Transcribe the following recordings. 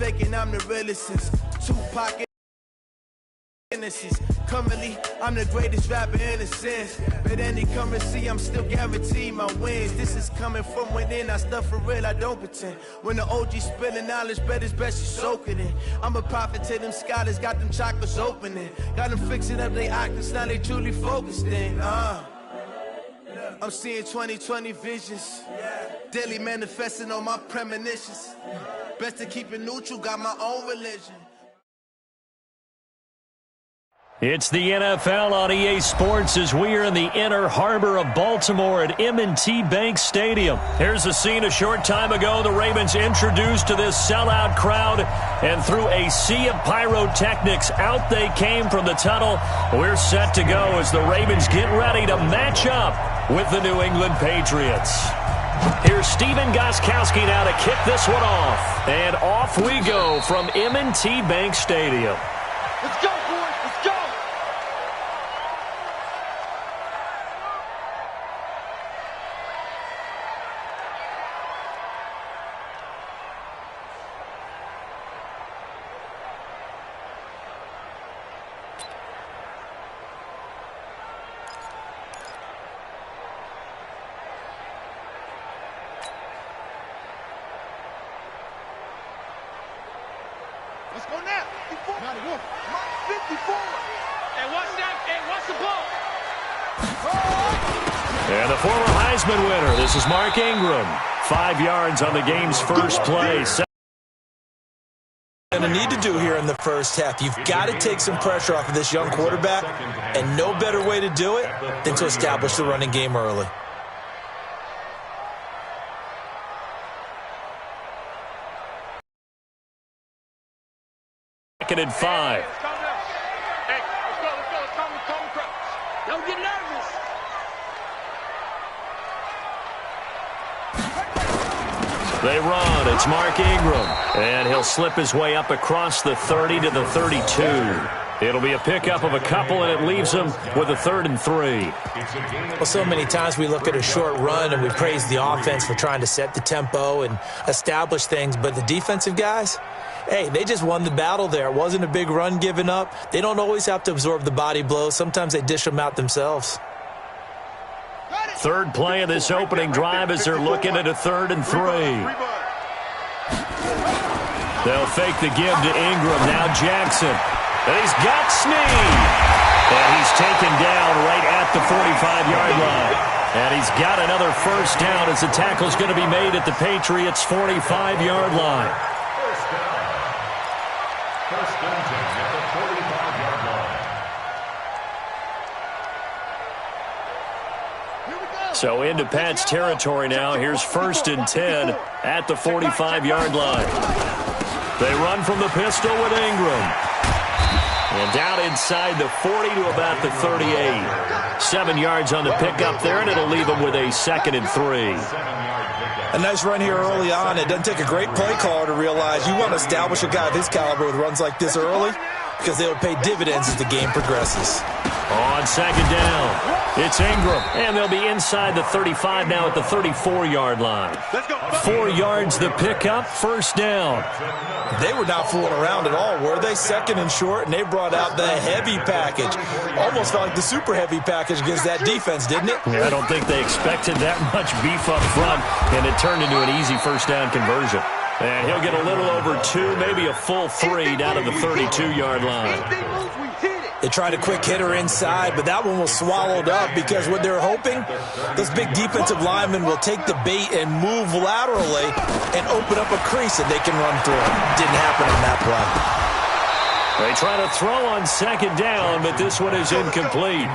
faking I'm the realest since Tupac. Currently, I'm the greatest rapper in a sense. But any currency, I'm still guaranteed my wins. This is coming from within. I stuff for real, I don't pretend. When the OG spilling knowledge, bet it's best you soak it in. I'm a prophet to them scholars, got them chakras opening. Got them fixing up their octaves, now they truly focused in. I'm seeing 2020 visions. Daily manifesting on my premonitions. Best to keep it neutral, got my own religion. It's the NFL on EA Sports as we are in the inner harbor of Baltimore at M&T Bank Stadium. Here's the scene a short time ago. The Ravens introduced to this sellout crowd, and through a sea of pyrotechnics, out they came from the tunnel. We're set to go as the Ravens get ready to match up with the New England Patriots. Here's Steven Gostkowski now to kick this one off. And off we go from M&T Bank Stadium. Let's go, boys. Let's go. Let's go now. 54. 91. 54. Hey, watch that. Hey, watch the ball. And the former Heisman winner, this is Mark Ingram. 5 yards on the game's first play. Going to need to do here in the first half. You've got to take some pressure off of this young quarterback, and no better way to do it than to establish the running game early. Second and 5. Hey, let's go. Let's calm the crowd. Don't get nervous. They run. It's Mark Ingram. And he'll slip his way up across the 30 to the 32. It'll be a pickup of a couple, and it leaves him with a 3rd and 3. Well, so many times we look at a short run and we praise the offense for trying to set the tempo and establish things, but the defensive guys, hey, they just won the battle there. It wasn't a big run given up. They don't always have to absorb the body blows. Sometimes they dish them out themselves. Third play of this opening drive as they're looking at a 3rd and 3. They'll fake the give to Ingram. Now Jackson. And he's got Snead. And he's taken down right at the 45-yard line. And he's got another first down as the tackle's going to be made at the Patriots' 45-yard line. First and 10 at the 45-yard line. So into Pat's territory now. Here's 1st and 10 at the 45-yard line. They run from the pistol with Ingram. And down inside the 40 to about the 38. 7 yards on the pickup there, and it'll leave them with a 2nd and 3. A nice run here early on. It doesn't take a great play caller to realize you want to establish a guy of his caliber with runs like this early because they will pay dividends as the game progresses. On 2nd down, it's Ingram, and they'll be inside the 35 now at the 34-yard line. 4 yards the pickup, first down. They were not fooling around at all, were they? 2nd and short, and they brought out the heavy package. Almost felt like the super heavy package against that defense, didn't it? Yeah, I don't think they expected that much beef up front, and it turned into an easy first down conversion. And he'll get a little over 2, maybe a full 3 down at the 32-yard line. They tried a quick hitter inside, but that one was swallowed up because what they're hoping, those big defensive linemen will take the bait and move laterally and open up a crease that they can run through. Didn't happen on that play. They try to throw on 2nd down, but this one is incomplete.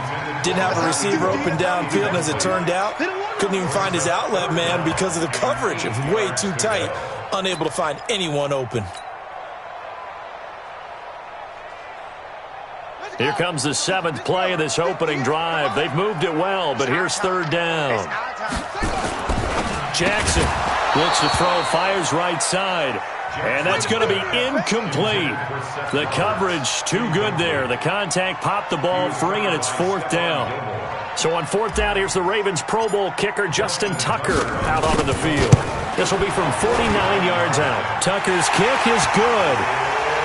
Didn't have a receiver open downfield, and as it turned out, couldn't even find his outlet man because of the coverage. It was way too tight, unable to find anyone open. Here comes the 7th play of this opening drive. They've moved it well, but here's 3rd down. Jackson looks to throw, fires right side. And that's going to be incomplete. The coverage too good there. The contact popped the ball free, and it's 4th down. So on 4th down, here's the Ravens Pro Bowl kicker, Justin Tucker, out onto the field. This will be from 49 yards out. Tucker's kick is good.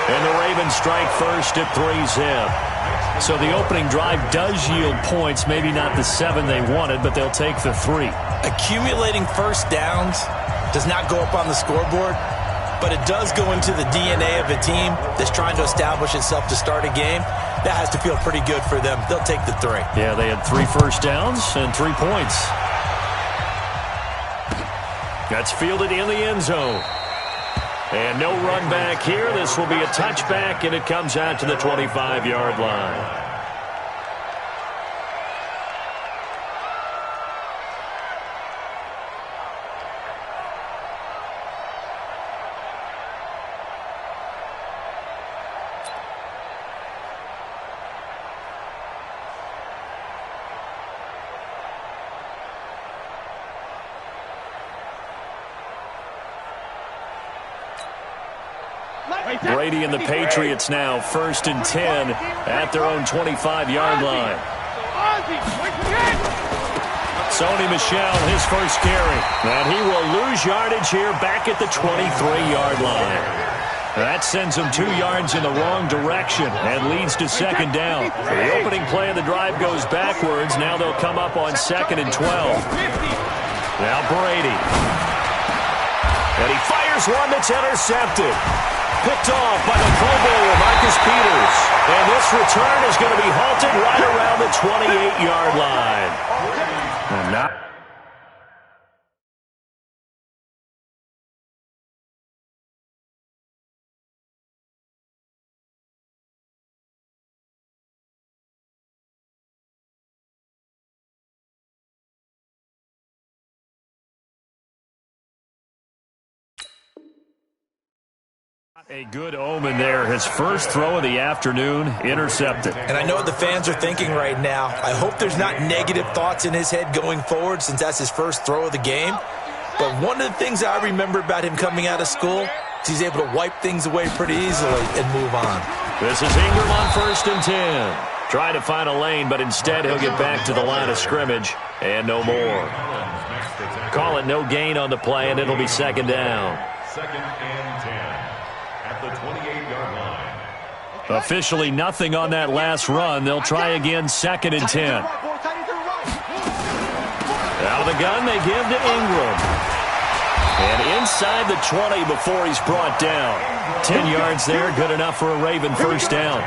And the Ravens strike first at 3-zip. So the opening drive does yield points, maybe not the 7 they wanted, but they'll take the 3. Accumulating first downs does not go up on the scoreboard, but it does go into the DNA of a team that's trying to establish itself to start a game. That has to feel pretty good for them. They'll take the 3. Yeah, they had 3 first downs and 3 points. That's fielded in the end zone. And no run back here. This will be a touchback, and it comes out to the 25-yard line. Brady and the Patriots now 1st and 10 at their own 25-yard line. Sony Michel, his first carry. And he will lose yardage here back at the 23-yard line. That sends him 2 yards in the wrong direction and leads to 2nd down. The opening play of the drive goes backwards. Now they'll come up on 2nd and 12. Now Brady. And he fires one that's intercepted. Picked off by the Pro Bowler, Marcus Peters. And this return is going to be halted right around the 28-yard line. And now a good omen there. His first throw of the afternoon, intercepted. And I know what the fans are thinking right now. I hope there's not negative thoughts in his head going forward since that's his first throw of the game. But one of the things I remember about him coming out of school is he's able to wipe things away pretty easily and move on. This is Ingram on 1st and 10. Trying to find a lane, but instead he'll get back to the line of scrimmage and no more. Call it no gain on the play, and it'll be 2nd down. 2nd and 10 at the 28-yard line. Officially nothing on that last run. They'll try again 2nd and 10. Out of the gun, they give to Ingram. And inside the 20 before he's brought down. 10 yards there, good enough for a Raven first down.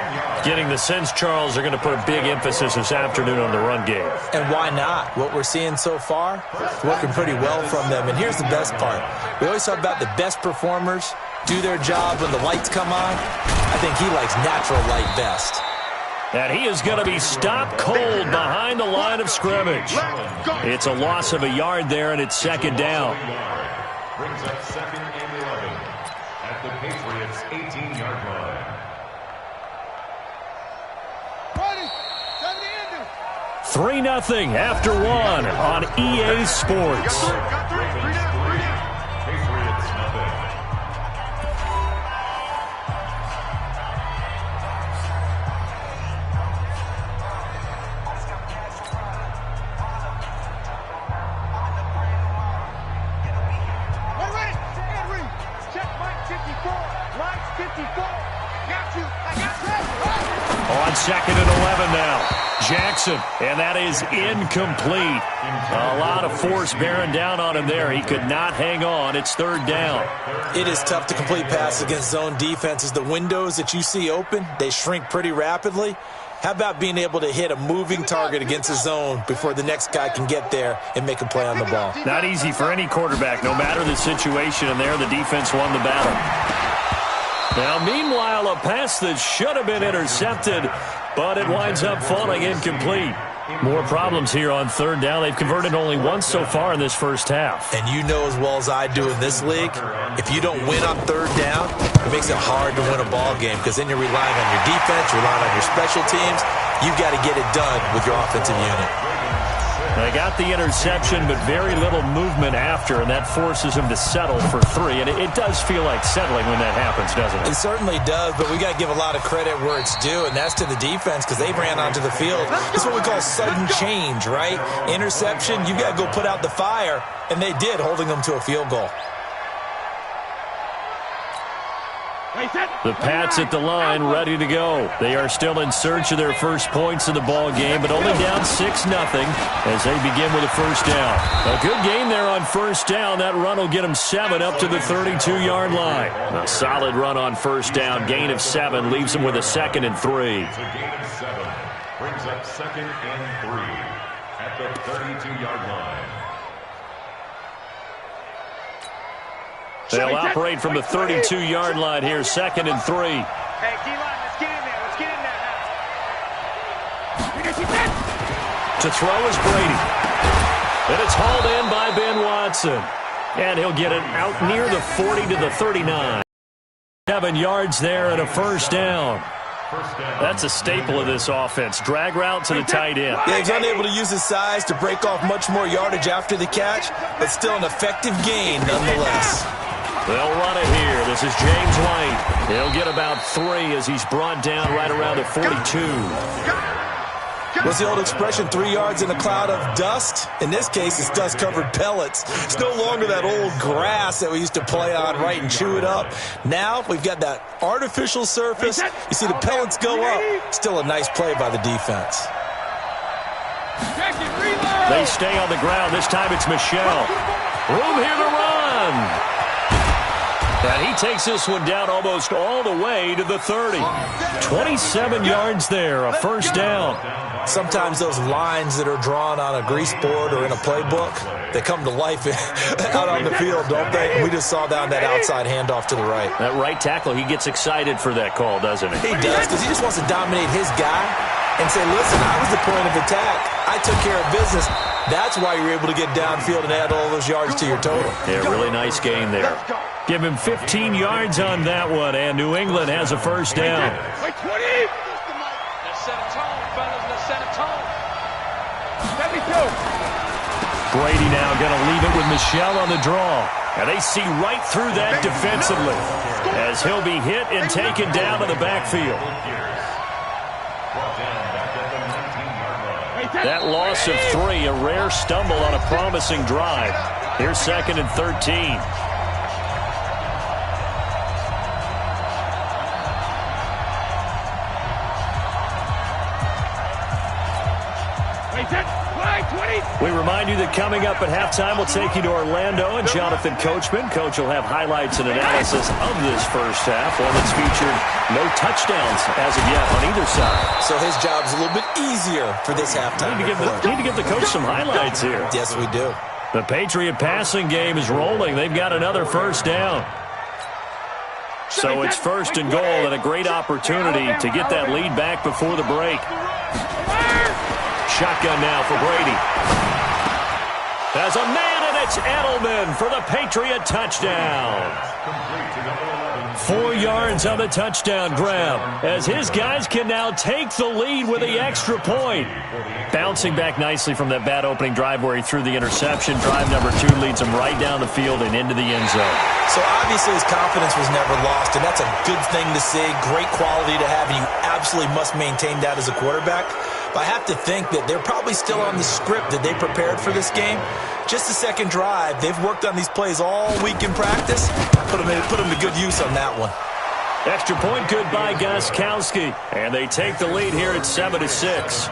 Getting the sense, Charles, they're going to put a big emphasis this afternoon on the run game. And why not? What we're seeing so far, working pretty well from them. And here's the best part. We always talk about the best performers do their job when the lights come on. I think he likes natural light best. And he is going to be stopped cold behind the line of scrimmage. It's a loss of a yard there, and it's 2nd down. Brings up 2nd and 11 at the Patriots' 18-yard line. 3-0 after 1 on EA Sports. Patriots nothing. On 2nd and 11 now. Jackson, and that is incomplete. A lot of force bearing down on him there. He could not hang on. It's 3rd down. It is tough to complete passes against zone defenses. The windows that you see open, they shrink pretty rapidly. How about being able to hit a moving target against a zone before the next guy can get there and make a play on the ball? Not easy for any quarterback, no matter the situation, and there the defense won the battle. Now, meanwhile, a pass that should have been intercepted, but it winds up falling incomplete. More problems here on 3rd down. They've converted only once so far in this first half. And you know as well as I do in this league, if you don't win on 3rd down, it makes it hard to win a ball game because then you're relying on your defense, you're relying on your special teams. You've got to get it done with your offensive unit. They got the interception, but very little movement after, and that forces him to settle for 3. And it does feel like settling when that happens, doesn't it? It certainly does, but we got to give a lot of credit where it's due, and that's to the defense because they ran onto the field. This is what we call sudden change, right? Interception, you got to go put out the fire, and they did, holding them to a field goal. The Pats at the line, ready to go. They are still in search of their first points in the ball game, but only down 6-0 as they begin with a first down. A good game there on first down. That run will get them 7 up to the 32-yard line. A solid run on first down. Gain of 7 leaves them with a 2nd and 3. It's a gain of 7. Brings up 2nd and 3 at the 32-yard line. They'll operate from the 32-yard line here, 2nd and 3. Hey, D-line, let's get in there. Let's get in there now. To throw is Brady. And it's hauled in by Ben Watson. And he'll get it out near the 40 to the 39. 7 yards there and a first down. That's a staple of this offense. Drag route to the tight end. Yeah, he's unable to use his size to break off much more yardage after the catch, but still an effective gain nonetheless. They'll run it here. This is James White. He'll get about 3 as he's brought down right around the 42. What's the old expression, 3 yards in a cloud of dust? In this case, it's dust-covered pellets. It's no longer that old grass that we used to play on, right, and chew it up. Now we've got that artificial surface. You see the pellets go up. Still a nice play by the defense. They stay on the ground. This time it's Michel. Room here to run. And he takes this one down almost all the way to the 30. 27 yards there, a first down. Sometimes those lines that are drawn on a grease board or in a playbook, they come to life out on the field, don't they? We just saw down that outside handoff to the right. That right tackle, he gets excited for that call, doesn't he? He does, because he just wants to dominate his guy and say, listen, I was the point of attack. I took care of business. That's why you're able to get downfield and add all those yards to your total. Yeah, really nice gain there. Give him 15 yards on that one, and New England has a first down. Wait, 20! Let's set a tone, fellas. Let's set a tone. 72. Brady now going to leave it with Michel on the draw. And they see right through that defensively as he'll be hit and taken down in the backfield. That loss of 3, a rare stumble on a promising drive. Here's 2nd and 13. We remind you that coming up at halftime, we'll take you to Orlando and Jonathan Coachman. Coach will have highlights and analysis of this first half, one that's featured no touchdowns as of yet on either side. So his job's a little bit easier for this halftime. Need to give the coach some highlights here. Yes, we do. The Patriot passing game is rolling. They've got another first down. So it's 1st and goal and a great opportunity to get that lead back before the break. Shotgun now for Brady. There's a man, and it's Edelman for the Patriot touchdown. 4 yards on the touchdown grab as his guys can now take the lead with the extra point. Bouncing back nicely from that bad opening drive where he threw the interception. Drive number 2 leads him right down the field and into the end zone. So obviously his confidence was never lost, and that's a good thing to see. Great quality to have, and you absolutely must maintain that as a quarterback. But I have to think that they're probably still on the script that they prepared for this game. Just the second drive. They've worked on these plays all week in practice. Put them to good use on that one. Extra point good by Gostkowski. And they take the lead here at 7-6.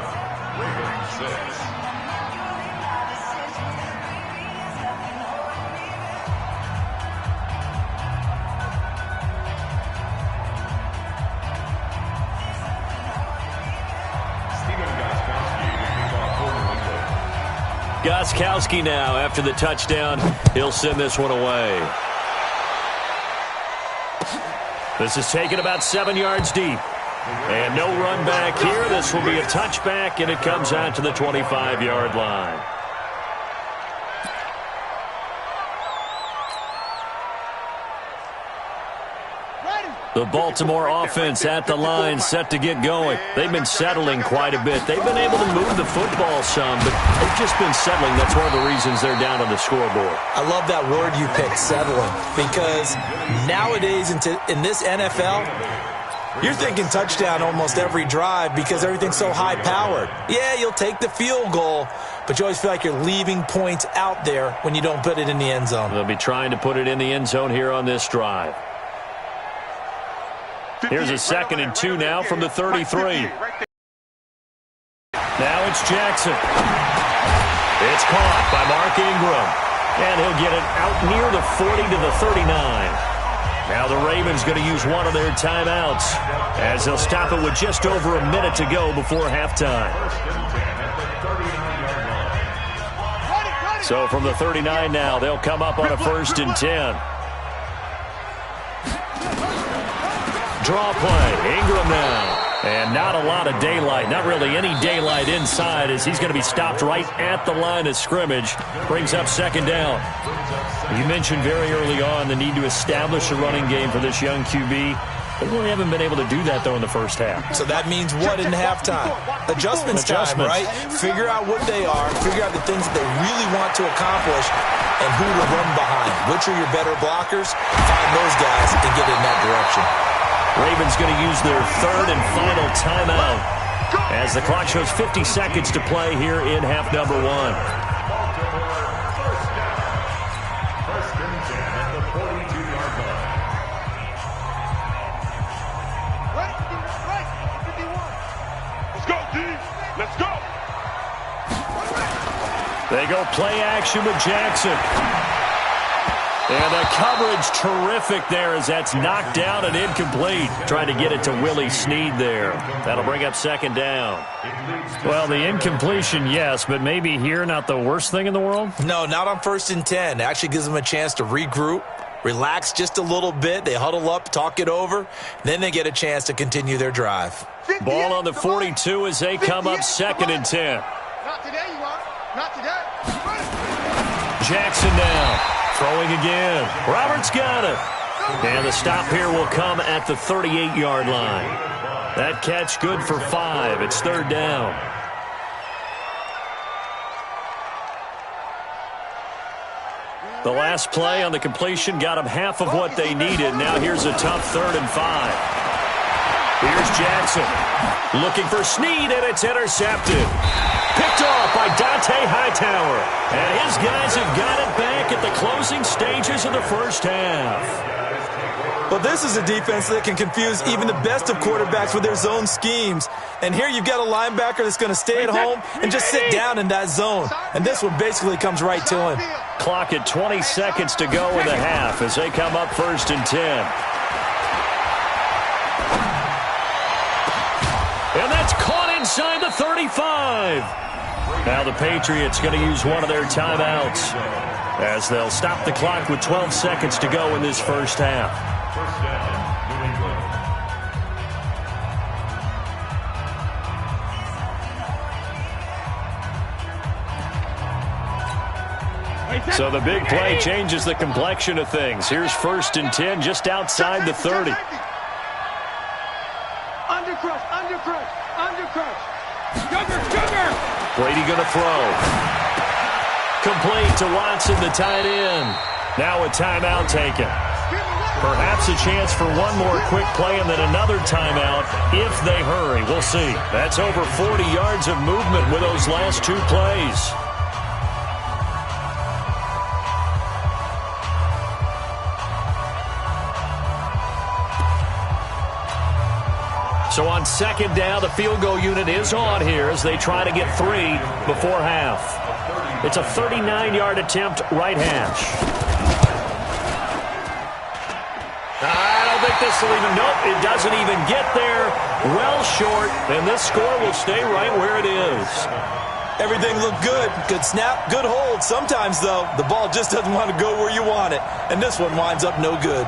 Gostkowski now, after the touchdown, he'll send this one away. This is taken about 7 yards deep. And no run back here. This will be a touchback, and it comes out to the 25-yard line. The Baltimore offense at the line, set to get going. They've been settling quite a bit. They've been able to move the football some, but they've just been settling. That's one of the reasons they're down on the scoreboard. I love that word you picked, settling, because nowadays in this NFL, you're thinking touchdown almost every drive because everything's so high-powered. Yeah, you'll take the field goal, but you always feel like you're leaving points out there when you don't put it in the end zone. They'll be trying to put it in the end zone here on this drive. Here's a 2nd and 2 now from the 33. Now it's Jackson. It's caught by Mark Ingram. And he'll get it out near the 40 to the 39. Now the Ravens going to use one of their timeouts as they'll stop it with just over a minute to go before halftime. So from the 39 now, they'll come up on a 1st and 10. Draw play. Ingram now. And not a lot of daylight. Not really any daylight inside as he's going to be stopped right at the line of scrimmage. Brings up 2nd down. You mentioned very early on the need to establish a running game for this young QB. They really haven't been able to do that, though, in the first half. So that means what in halftime? Adjustments time, right? Figure out what they are. Figure out the things that they really want to accomplish and who to run behind. Which are your better blockers? Find those guys and get in that direction. Ravens going to use their 3rd and final timeout as the clock shows 50 seconds to play here in half number 1. First and 10 at the 42-yard line. Right, 51. Let's go, D. Let's go. They go play action with Jackson. And the coverage terrific there as that's knocked down and incomplete. Trying to get it to Willie Snead there. That'll bring up 2nd down. Well, the incompletion, yes, but maybe here not the worst thing in the world? No, not on 1st and 10. It actually gives them a chance to regroup, relax just a little bit. They huddle up, talk it over. Then they get a chance to continue their drive. Ball on the 42 as they come up 2nd and 10. Not today, you are. Not today. Jackson now. Throwing again. Roberts got it. And the stop here will come at the 38-yard line. That catch good for 5. It's 3rd down. The last play on the completion got them half of what they needed. Now here's a tough 3rd and 5. Here's Jackson. Looking for Snead, and it's intercepted. Picked off by Dante Hightower. And his guys have got it back at the closing stages of the first half. But this is a defense that can confuse even the best of quarterbacks with their zone schemes. And here you've got a linebacker that's going to stay at home and just sit down in that zone. And this one basically comes right to him. Clock at 20 seconds to go in the half as they come up 1st and 10. And that's caught inside the 35. Now the Patriots going to use one of their timeouts as they'll stop the clock with 12 seconds to go in this first half. First down, New England. So the big play changes the complexion of things. Here's 1st and 10 just outside the 30. Undercrush. Sugar. Brady going to throw. Complete to Watson, the tight end. Now a timeout taken. Perhaps a chance for one more quick play and then another timeout if they hurry. We'll see. That's over 40 yards of movement with those last 2 plays. So on 2nd down, the field goal unit is on here as they try to get 3 before half. It's a 39-yard attempt, right hash. I don't think this will even, nope, it doesn't even get there. Well short, and this score will stay right where it is. Everything looked good. Good snap, good hold. Sometimes, though, the ball just doesn't want to go where you want it. And this one winds up no good.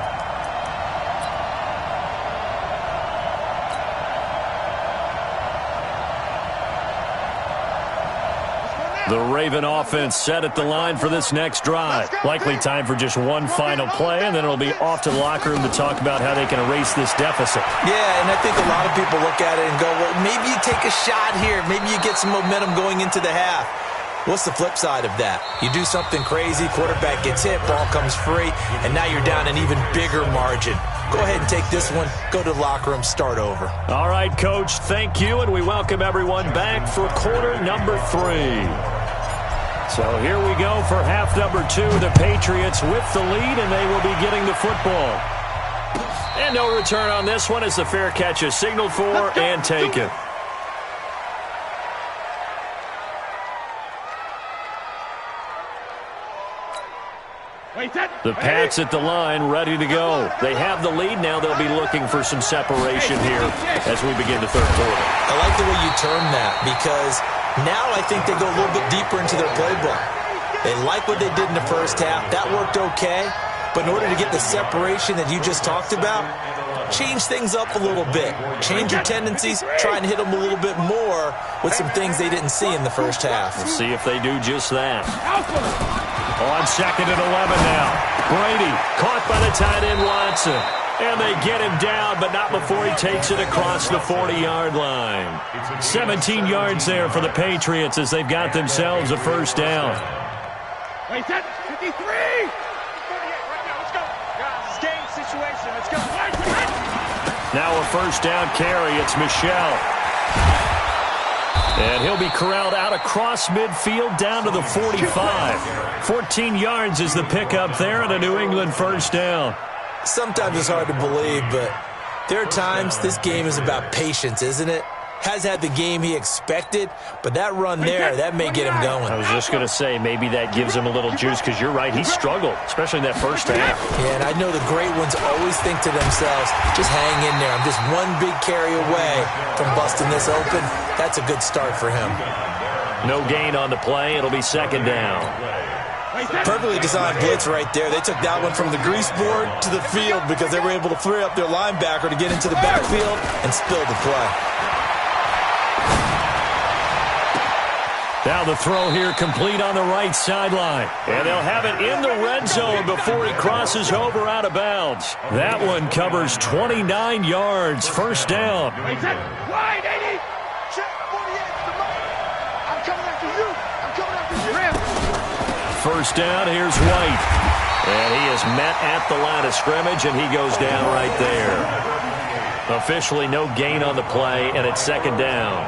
The Raven offense set at the line for this next drive. Likely time for just one final play, and then it'll be off to the locker room to talk about how they can erase this deficit. Yeah, and I think a lot of people look at it and go, well, maybe you take a shot here. Maybe you get some momentum going into the half. What's the flip side of that? You do something crazy, quarterback gets hit, ball comes free, and now you're down an even bigger margin. Go ahead and take this one, go to the locker room, start over. All right, Coach, thank you, and we welcome everyone back for quarter number 3. So here we go for half number 2. The Patriots with the lead, and they will be getting the football. And no return on this one as the fair catch is signaled for and taken. The Pats at the line, ready to go. They have the lead. Now they'll be looking for some separation here as we begin the third quarter. I like the way you term that, because now I think they go a little bit deeper into their playbook. They like what they did in the first half. That worked okay. But in order to get the separation that you just talked about, change things up a little bit. Change your tendencies. Try and hit them a little bit more with some things they didn't see in the first half. We'll see if they do just that. On second and 11 now. Brady caught by the tight end Watson. And they get him down, but not before he takes it across the 40-yard line. 17 yards there for the Patriots as they've got themselves a first down. 53! Now a first down carry. It's Michelle. And he'll be corralled out across midfield down to the 45. 14 yards is the pickup there and a New England first down. Sometimes it's hard to believe, but there are times this game is about patience, isn't it? Has had the game he expected, but that run there, that may get him going. I was just going to say, maybe that gives him a little juice, because you're right, he struggled, especially in that first half. Yeah, and I know the great ones always think to themselves, just hang in there. I'm just one big carry away from busting this open. That's a good start for him. No gain on the play. It'll be second down. Perfectly designed blitz right there. They took that one from the grease board to the field because they were able to free up their linebacker to get into the backfield and spill the play. Now the throw here complete on the right sideline. And they'll have it in the red zone before he crosses over out of bounds. That one covers 29 yards. First down. Wide, 80! Check, 48, I'm coming after you! I'm coming after you! First down, here's White. And he is met at the line of scrimmage, and he goes down right there. Officially no gain on the play, and it's second down.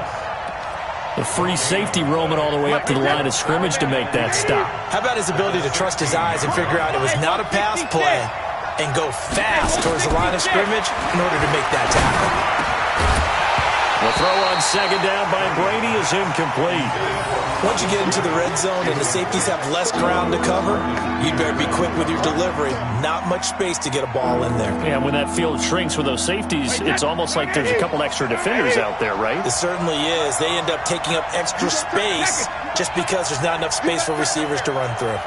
The free safety roaming all the way up to the line of scrimmage to make that stop. How about his ability to trust his eyes and figure out it was not a pass play and go fast towards the line of scrimmage in order to make that tackle? The throw on second down by Brady is incomplete. Once you get into the red zone and the safeties have less ground to cover, you'd better be quick with your delivery. Not much space to get a ball in there. Yeah, when that field shrinks with those safeties, it's almost like there's a couple extra defenders out there, right? It certainly is. They end up taking up extra space just because there's not enough space for receivers to run through.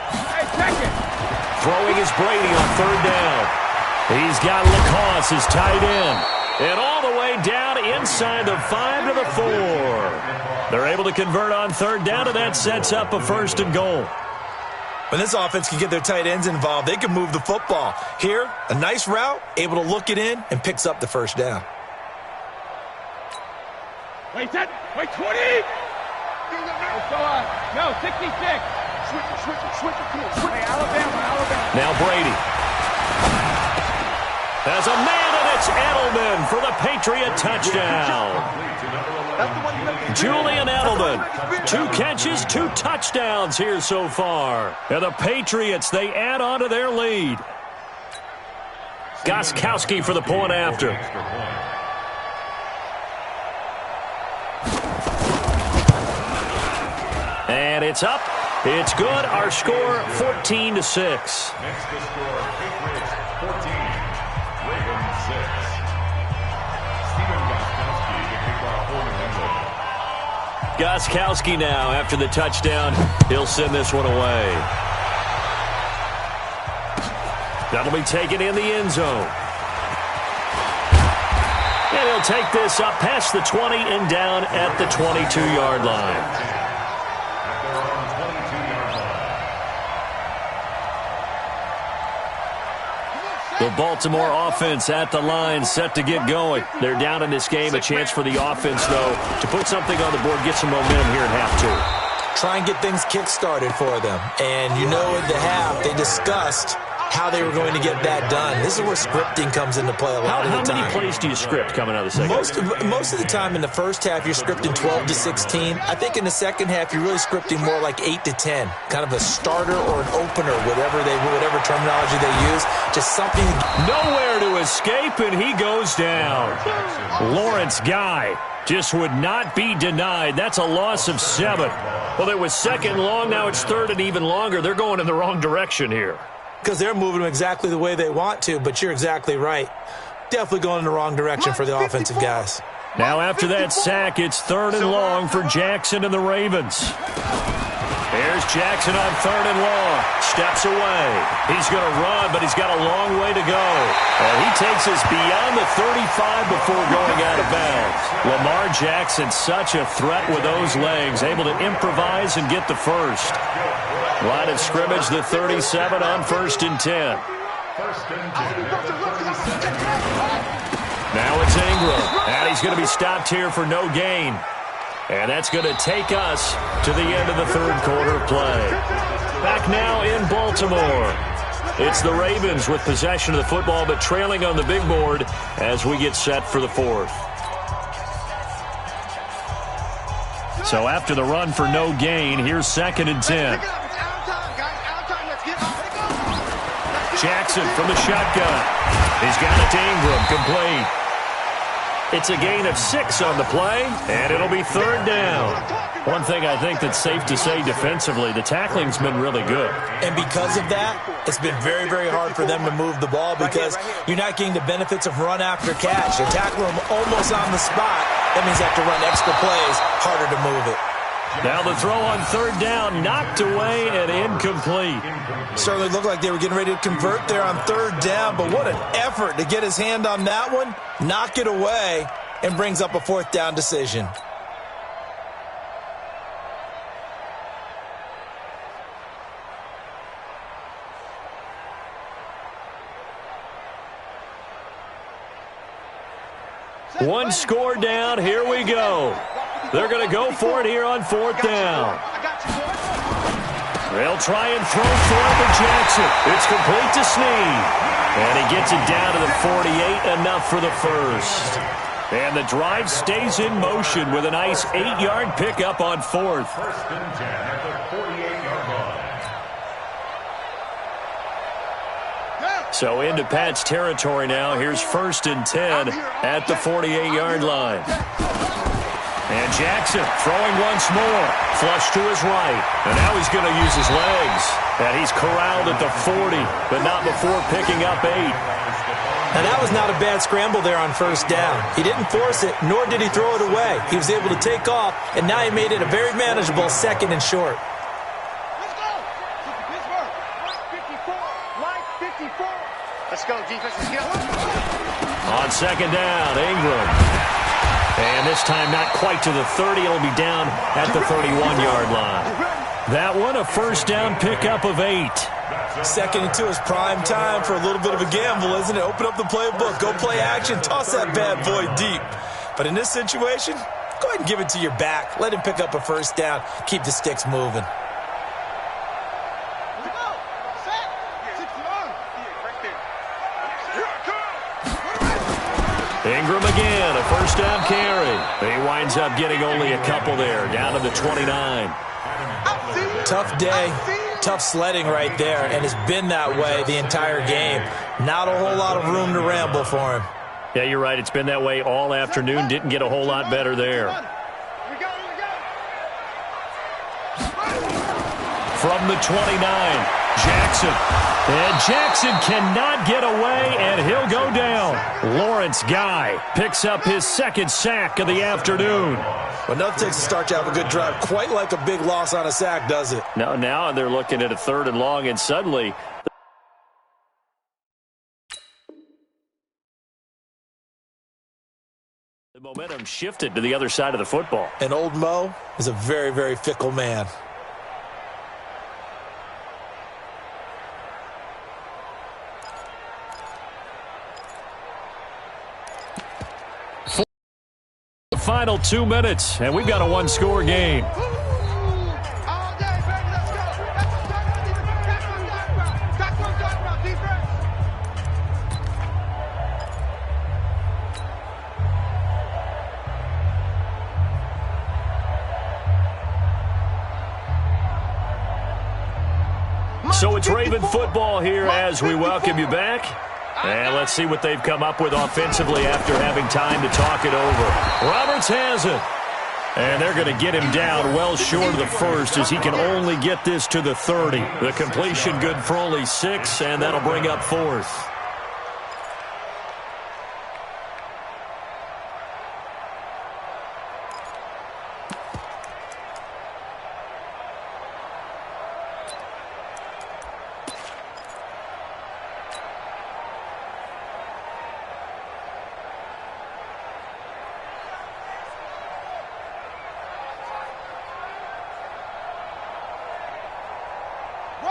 Throwing is Brady on third down. He's got Lacoste, his tight end. And all the way down inside the 5 to the 4. They're able to convert on third down, and that sets up a first and goal. When this offense can get their tight ends involved, they can move the football. Here, a nice route, able to look it in, and picks up the first down. Wait, 20! No, 66! Switch it. Alabama. Now Brady. As a man, and it's Edelman for the Patriot touchdown. Julian Edelman, 2 catches, 2 touchdowns here so far. And the Patriots, they add on to their lead. Gostkowski for the point after. And it's up. It's good. Our score, 14-6. Next to score, Patriots 14, Ravens 6. Stephen Gostkowski to kick off for New England. Gostkowski now, after the touchdown, he'll send this one away. That'll be taken in the end zone. And he'll take this up past the 20 and down at the 22-yard line. The Baltimore offense at the line, set to get going. They're down in this game. A chance for the offense, though, to put something on the board, get some momentum here in half 2. Try and get things kick-started for them. And you know in the half, they discussed how they were going to get that done. This is where scripting comes into play a lot of the time. How many plays do you script coming out of the second half? Most of the time in the first half, you're scripting 12 to 16. I think in the second half, you're really scripting more like 8 to 10. Kind of a starter or an opener, whatever terminology they use. Just something. Nowhere to escape, and he goes down. Lawrence Guy just would not be denied. That's a loss of 7. Well, it was second long. Now it's third and even longer. They're going in the wrong direction here. Because they're moving them exactly the way they want to, but you're exactly right. Definitely going in the wrong direction for the offensive guys. Now after that sack, it's third and long for Jackson and the Ravens. Here's Jackson on third and long. Steps away. He's going to run, but he's got a long way to go. And he takes us beyond the 35 before going out of bounds. Lamar Jackson, such a threat with those legs, able to improvise and get the first. Line of scrimmage, the 37 on 1st and 10. Now it's Ingram, and he's going to be stopped here for no gain. And that's going to take us to the end of the third quarter play. Back now in Baltimore. It's the Ravens with possession of the football, but trailing on the big board as we get set for the fourth. So after the run for no gain, here's 2nd and 10. Jackson from the shotgun. He's got it to Ingram, complete. It's a gain of 6 on the play, and it'll be third down. One thing I think that's safe to say defensively, the tackling's been really good. And because of that, it's been very, very hard for them to move the ball because you're not getting the benefits of run after catch. They tackle them almost on the spot. That means they have to run extra plays, harder to move it. Now the throw on third down, knocked away and incomplete. Certainly looked like they were getting ready to convert there on third down, but what an effort to get his hand on that one, knock it away, and brings up a 4th down decision. One score down, here we go. They're going to go for it here on 4th down. They'll try and throw for it to Jackson. It's complete to Snead. And he gets it down to the 48, enough for the first. And the drive stays in motion with a nice 8-yard pickup on 4th. 1st and 10 at the 48-yard line. So into Pat's territory now. Here's 1st and 10 at the 48-yard line. And Jackson throwing once more. Flush to his right. And now he's going to use his legs. And he's corralled at the 40, but not before picking up 8. And that was not a bad scramble there on 1st down. He didn't force it, nor did he throw it away. He was able to take off, and now he made it a very manageable 2nd and short. Let's go. Pittsburgh. Line 54. Let's go, defense. Let's go. On 2nd down, Ingram. And this time not quite to the 30. It'll be down at the 31-yard line. That one, a 1st down pickup of 8. 2nd and 2 is prime time for a little bit of a gamble, isn't it? Open up the playbook, go play action, toss that bad boy deep. But in this situation, go ahead and give it to your back. Let him pick up a 1st down. Keep the sticks moving. Ingram again, a 1st down carry. He winds up getting only a couple there, down to the 29. Tough day, tough sledding right there, and it's been that way the entire game. Not a whole lot of room to ramble for him. Yeah, you're right. It's been that way all afternoon. Didn't get a whole lot better there. From the 29, Jackson. And Jackson cannot get away, and he'll go down. Lawrence Guy picks up his 2nd sack of the afternoon. Well, nothing takes a start to have a good drive. Quite like a big loss on a sack, does it? Now they're looking at a 3rd and long, and suddenly the momentum shifted to the other side of the football. And old Mo is a very, very fickle man. Final 2 minutes, and we've got a 1-score game. All day, baby. Let's go. That's what I'm talking about. That's what I'm talking about, defense. So it's Raven football here as we welcome you back. And let's see what they've come up with offensively after having time to talk it over. Roberts has it. And they're going to get him down well short of the first as he can only get this to the 30. The completion good for only 6, and that'll bring up 4th.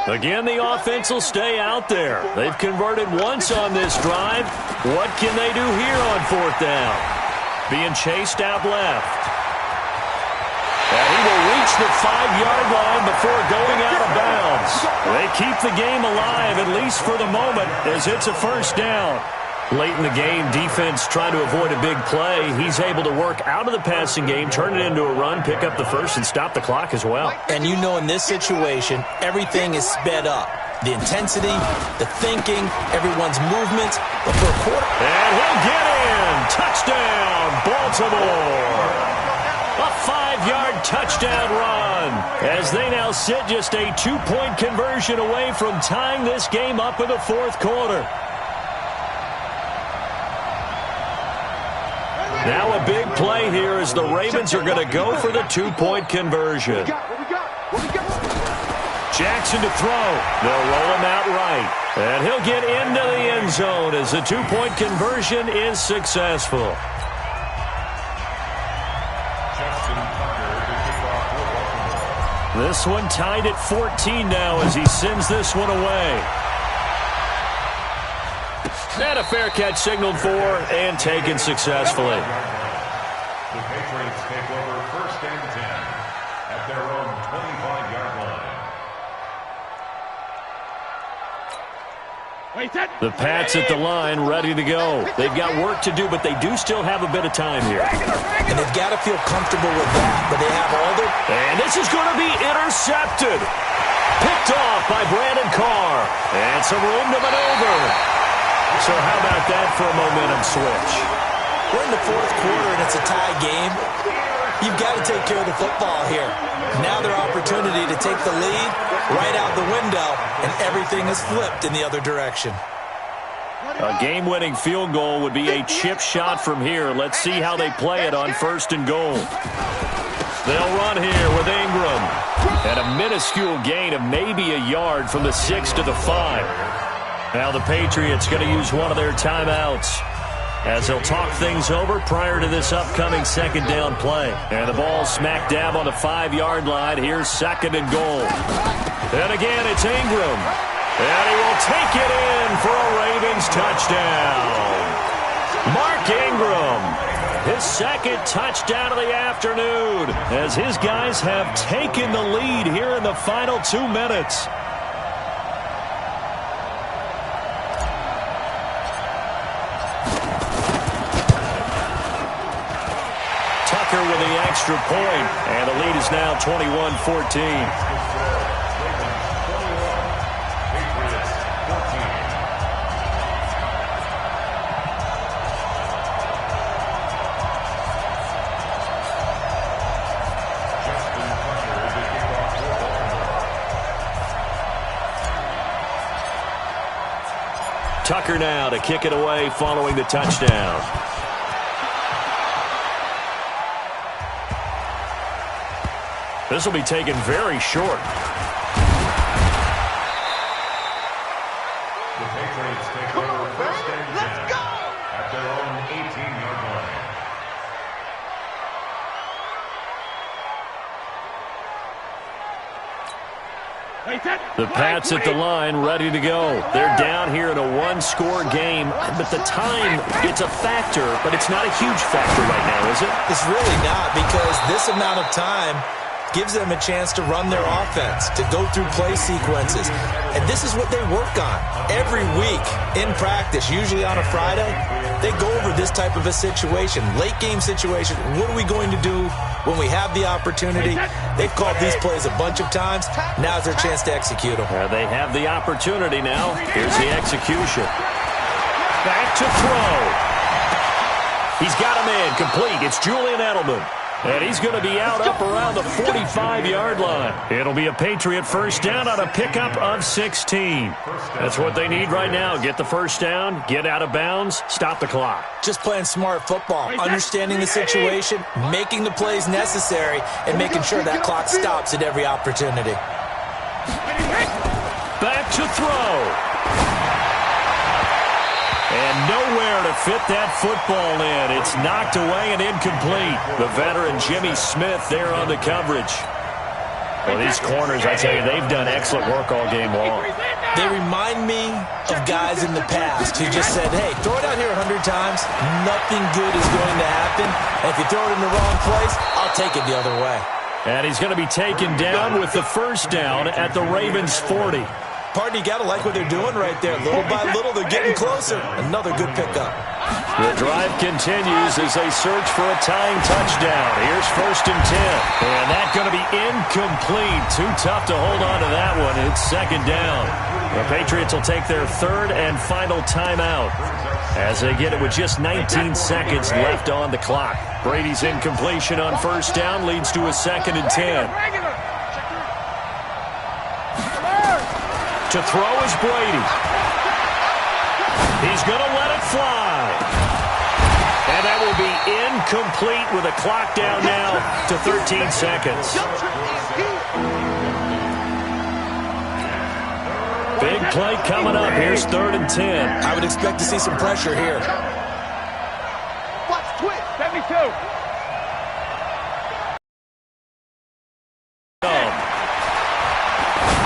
Again, the offense will stay out there. They've converted once on this drive. What can they do here on 4th down? Being chased out left. And he will reach the 5-yard line before going out of bounds. They keep the game alive, at least for the moment, as it's a 1st down. Late in the game, defense trying to avoid a big play. He's able to work out of the passing game, turn it into a run, pick up the first, and stop the clock as well. And you know in this situation, everything is sped up. The intensity, the thinking, everyone's movements. But for a quarter... And he'll get in! Touchdown, Baltimore! A 5-yard touchdown run as they now sit just a 2-point conversion away from tying this game up in the 4th quarter. Now a big play here as the Ravens are going to go for the 2-point conversion. Jackson to throw. They'll roll him out right. And he'll get into the end zone as the 2-point conversion is successful. This one tied at 14 now as he sends this one away. And a fair catch signaled for and taken successfully. The Patriots take over 1st and 10 at their own 25-yard line. The Pats at the line, ready to go. They've got work to do, but they do still have a bit of time here. And they've got to feel comfortable with that, but they have all their... And this is going to be intercepted. Picked off by Brandon Carr. And some room to maneuver. So how about that for a momentum switch? We're in the 4th quarter and it's a tie game. You've got to take care of the football here. Now their opportunity to take the lead right out the window, and everything is flipped in the other direction. A game-winning field goal would be a chip shot from here. Let's see how they play it on 1st and goal. They'll run here with Ingram. And a minuscule gain of maybe a yard from the 6 to the 5. Now the Patriots going to use one of their timeouts as they'll talk things over prior to this upcoming 2nd down play. And the ball smack dab on the 5-yard line. Here's 2nd and goal. And again, it's Ingram. And he will take it in for a Ravens touchdown. Mark Ingram, his 2nd touchdown of the afternoon as his guys have taken the lead here in the final 2 minutes. With the extra point, and the lead is now 21-14. Tucker now to kick it away following the touchdown. This will be taken very short. The Patriots take over 1st and 10 at their own 18-yard line. The Pats at the line, ready to go. They're down here in a 1-score game, but the time, it's a factor, but it's not a huge factor right now, is it? It's really not, because this amount of time gives them a chance to run their offense, to go through play sequences. And this is what they work on every week in practice, usually on a Friday. They go over this type of a situation, late game situation. What are we going to do when we have the opportunity? They've called these plays a bunch of times. Now's their chance to execute them. They have the opportunity now. Here's the execution. Back to throw. He's got him in, complete. It's Julian Edelman. And he's going to be out up around the 45-yard line. It'll be a Patriot first down on a pickup of 16. That's what they need right now. Get the first down, get out of bounds, stop the clock. Just playing smart football, understanding the situation, making the plays necessary, and making sure that clock stops at every opportunity. Back to throw. And nowhere to fit that football in. It's knocked away and incomplete. The veteran Jimmy Smith there on the coverage. Well, these corners, I tell you, they've done excellent work all game long. They remind me of guys in the past who just said, hey, throw it out here 100 times. Nothing good is going to happen. And if you throw it in the wrong place, I'll take it the other way. And he's going to be taken down with the first down at the Ravens' 40. Partner, you got to like what they're doing right there. Little by little, they're getting closer. Another good pickup. The drive continues as they search for a tying touchdown. Here's 1st and 10. And that's going to be incomplete. Too tough to hold on to that one. It's 2nd down. The Patriots will take their 3rd and final timeout as they get it with just 19 seconds left on the clock. Brady's incompletion on 1st down leads to a 2nd and 10. To throw is Brady. He's going to let it fly. And that will be incomplete with a clock down now to 13 seconds. Big play coming up. Here's 3rd and 10. I would expect to see some pressure here. Watch twitch. 72.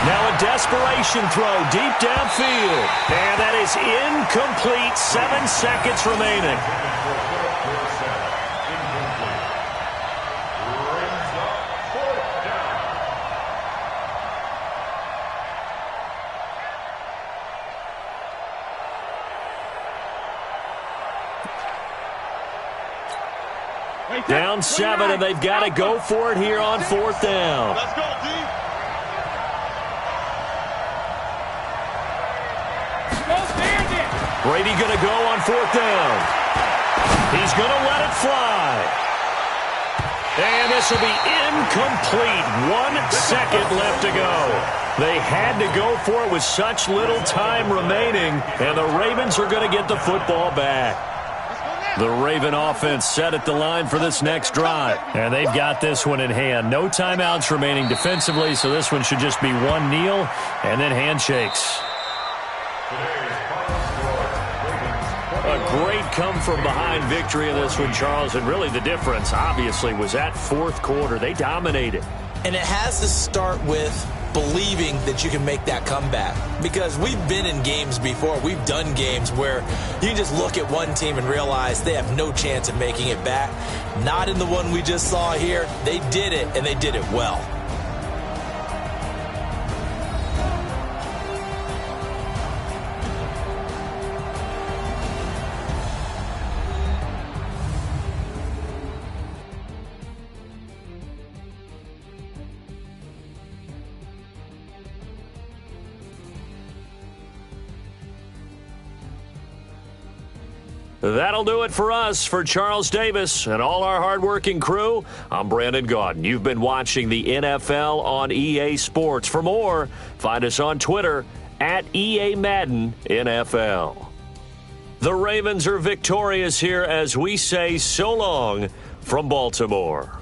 Now a desperation throw deep downfield. And that is incomplete. 7 seconds remaining. Down 7, and they've got to go for it here on 4th down. Let's go, D. Brady going to go on 4th down. He's going to let it fly. And this will be incomplete. 1 second left to go. They had to go for it with such little time remaining, and the Ravens are going to get the football back. The Raven offense set at the line for this next drive, and they've got this one in hand. No timeouts remaining defensively, so this one should just be one kneel and then handshakes. A great come-from-behind victory in this one, Charles, and really the difference, obviously, was that 4th quarter. They dominated. And it has to start with believing that you can make that comeback. Because we've been in games before. We've done games where you can just look at one team and realize they have no chance of making it back. Not in the one we just saw here. They did it, and they did it well. That'll do it for us. For Charles Davis and all our hardworking crew, I'm Brandon Gaudin. You've been watching the NFL on EA Sports. For more, find us on Twitter at EA Madden NFL. The Ravens are victorious here as we say so long from Baltimore.